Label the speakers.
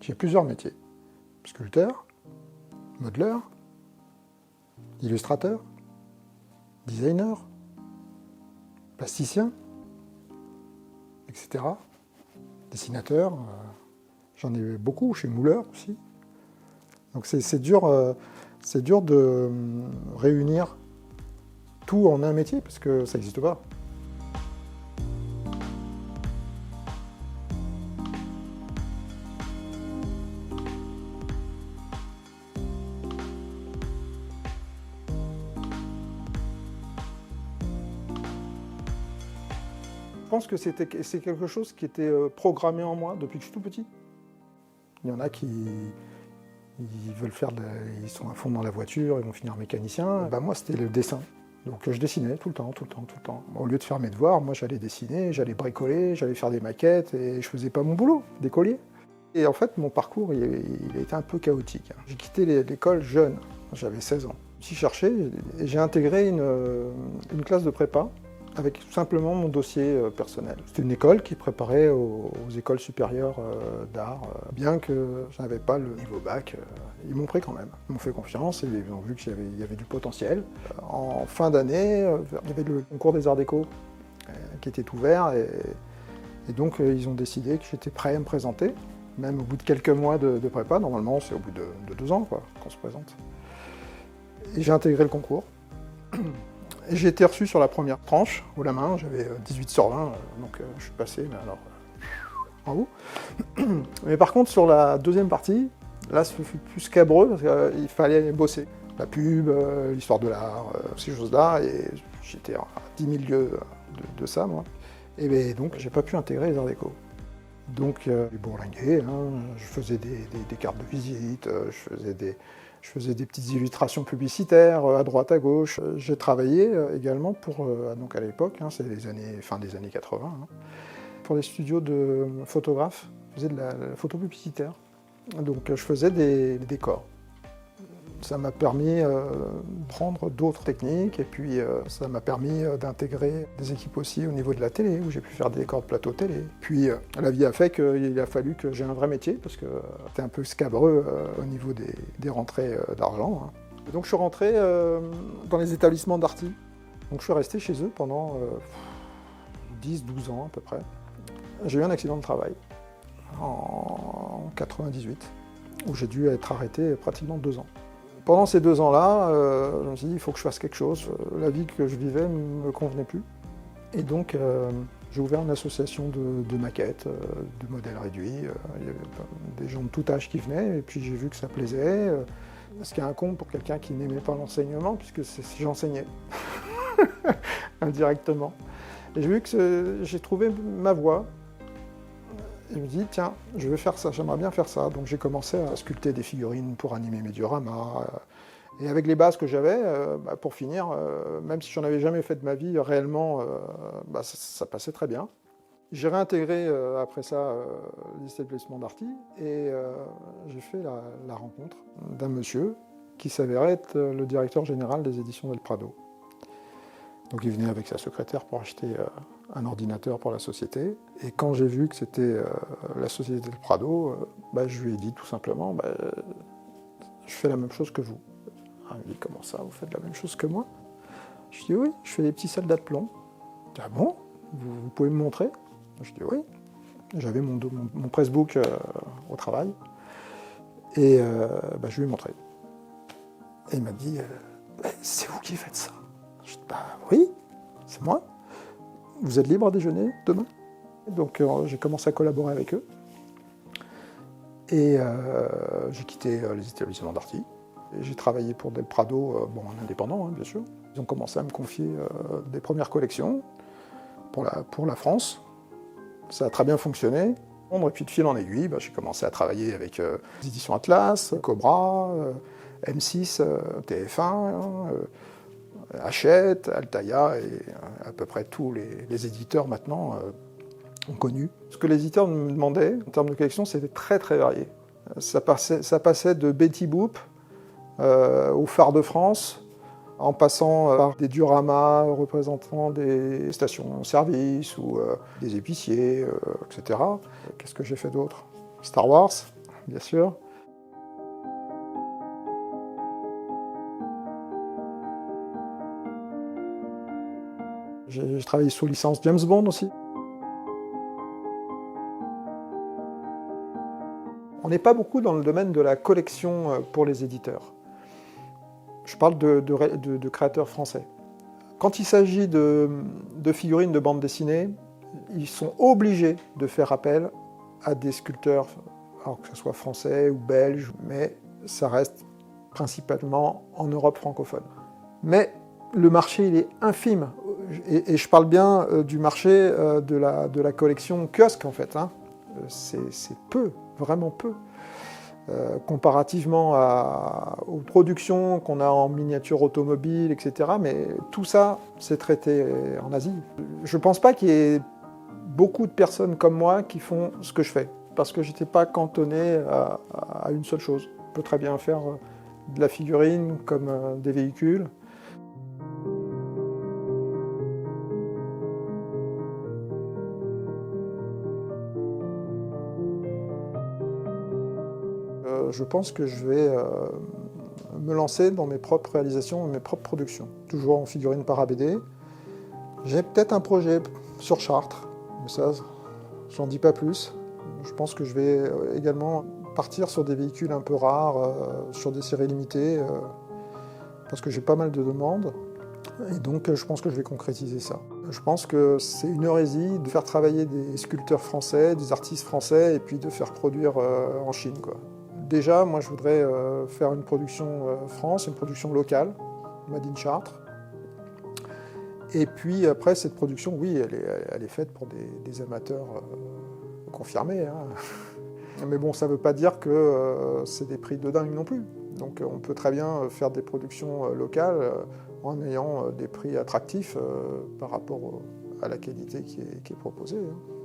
Speaker 1: j'ai plusieurs métiers. Sculpteur, modeleur, illustrateur, designer, plasticien, etc. Dessinateur, j'en ai beaucoup, chez Mouleur aussi. Donc c'est dur de réunir tout en un métier, parce que ça n'existe pas. Je pense que c'est quelque chose qui était programmé en moi depuis que je suis tout petit. Il y en a qui veulent ils sont à fond dans la voiture, ils vont finir mécanicien. Ben moi, c'était le dessin. Donc je dessinais tout le temps. Au lieu de faire mes devoirs, moi j'allais dessiner, j'allais bricoler, j'allais faire des maquettes et je faisais pas mon boulot d'écolier. Et en fait, mon parcours, il a été un peu chaotique. J'ai quitté l'école jeune, j'avais 16 ans. J'ai cherché et j'ai intégré une classe de prépa avec tout simplement mon dossier personnel. C'était une école qui préparait aux écoles supérieures d'art. Bien que je n'avais pas le niveau bac, ils m'ont pris quand même. Ils m'ont fait confiance et ils ont vu qu'il y avait du potentiel. En fin d'année, il y avait le concours des arts déco qui était ouvert et donc ils ont décidé que j'étais prêt à me présenter. Même au bout de quelques mois de prépa, normalement c'est au bout de 2 ans qu'on se présente. Et j'ai intégré le concours. J'ai été reçu sur la première tranche, haut la main, j'avais 18 sur 20, donc je suis passé, mais alors, en haut. Mais par contre, sur la deuxième partie, là, ce fut plus scabreux, parce qu'il fallait bosser. La pub, l'histoire de l'art, ces choses-là, et j'étais à 10 000 lieues de ça, moi. Et bien, donc, j'ai pas pu intégrer les arts déco. Donc, j'ai bourlingué, hein, je faisais des cartes de visite, je faisais des petites illustrations publicitaires à droite, à gauche. J'ai travaillé également donc à l'époque, hein, c'est fin des années 80, hein, pour des studios de photographes. Je faisais de la photo publicitaire. Donc je faisais des décors. Ça m'a permis de prendre d'autres techniques et puis ça m'a permis d'intégrer des équipes aussi au niveau de la télé, où j'ai pu faire des décors de plateau télé. Puis la vie a fait qu'il a fallu que j'ai un vrai métier, parce que c'était un peu scabreux au niveau des rentrées d'argent. Hein. Et donc je suis rentré dans les établissements d'Arty. Donc je suis resté chez eux pendant 10-12 ans à peu près. J'ai eu un accident de travail en 98, où j'ai dû être arrêté pratiquement 2 ans. Pendant ces 2 ans-là, je me suis dit, il faut que je fasse quelque chose. La vie que je vivais ne me convenait plus. Et donc, j'ai ouvert une association de maquettes, de modèles réduits. Il y avait des gens de tout âge qui venaient, et puis j'ai vu que ça plaisait. Ce qui est un con pour quelqu'un qui n'aimait pas l'enseignement, puisque j'enseignais indirectement. Et j'ai vu que j'ai trouvé ma voie. Et je me dis, tiens, je vais faire ça, j'aimerais bien faire ça. Donc j'ai commencé à sculpter des figurines pour animer mes dioramas. Et avec les bases que j'avais, pour finir, même si j'en avais jamais fait de ma vie, réellement, ça passait très bien. J'ai réintégré après ça les établissements d'Arty et j'ai fait la rencontre d'un monsieur qui s'avérait être le directeur général des éditions Del Prado. Donc il venait avec sa secrétaire pour acheter un ordinateur pour la société. Et quand j'ai vu que c'était la société Del Prado, je lui ai dit tout simplement, je fais la même chose que vous. Il me dit, comment ça, vous faites la même chose que moi? Je dis, oui, je fais des petits soldats de plomb. Il dit, ah bon, vous pouvez me montrer? Je dis, oui. J'avais mon pressbook au travail. Et je lui ai montré. Et il m'a dit, c'est vous qui faites ça? Je dis, oui, c'est moi. Vous êtes libre à déjeuner demain? Donc j'ai commencé à collaborer avec eux. Et j'ai quitté les établissements d'Arty. J'ai travaillé pour Del Prado, en indépendant, hein, bien sûr. Ils ont commencé à me confier des premières collections pour la France. Ça a très bien fonctionné. Et puis de fil en aiguille, j'ai commencé à travailler avec les éditions Atlas, Cobra, M6, TF1, Hachette, Altaïa et à peu près tous les éditeurs maintenant ont connu. Ce que les éditeurs me demandaient en termes de collection, c'était très très varié. Ça passait de Betty Boop au Phare de France, en passant par des dioramas représentant des stations-service ou des épiciers, etc. Qu'est-ce que j'ai fait d'autre? Star Wars, bien sûr. J'ai travaillé sous licence James Bond aussi. On n'est pas beaucoup dans le domaine de la collection pour les éditeurs. Je parle de créateurs français. Quand il s'agit de figurines de bande dessinée, ils sont obligés de faire appel à des sculpteurs, alors que ce soit français ou belge, mais ça reste principalement en Europe francophone. Mais le marché, il est infime. Et je parle bien du marché de la collection kiosque, en fait. Hein. C'est peu, vraiment peu. Comparativement aux productions qu'on a en miniature automobile, etc. Mais tout ça, c'est traité en Asie. Je ne pense pas qu'il y ait beaucoup de personnes comme moi qui font ce que je fais, parce que je n'étais pas cantonné à une seule chose. On peut très bien faire de la figurine comme des véhicules. Je pense que je vais me lancer dans mes propres réalisations et mes propres productions, toujours en figurine par ABD. J'ai peut-être un projet sur Chartres, mais ça, j'en dis pas plus. Je pense que je vais également partir sur des véhicules un peu rares, sur des séries limitées, parce que j'ai pas mal de demandes. Et donc, je pense que je vais concrétiser ça. Je pense que c'est une hérésie de faire travailler des sculpteurs français, des artistes français, et puis de faire produire en Chine, quoi. Déjà, moi, je voudrais faire une production France, une production locale, Made in Chartres. Et puis après, cette production, oui, elle est faite pour des amateurs confirmés. Hein. Mais bon, ça ne veut pas dire que c'est des prix de dingue non plus. Donc on peut très bien faire des productions locales en ayant des prix attractifs par rapport à la qualité qui est proposée. Hein.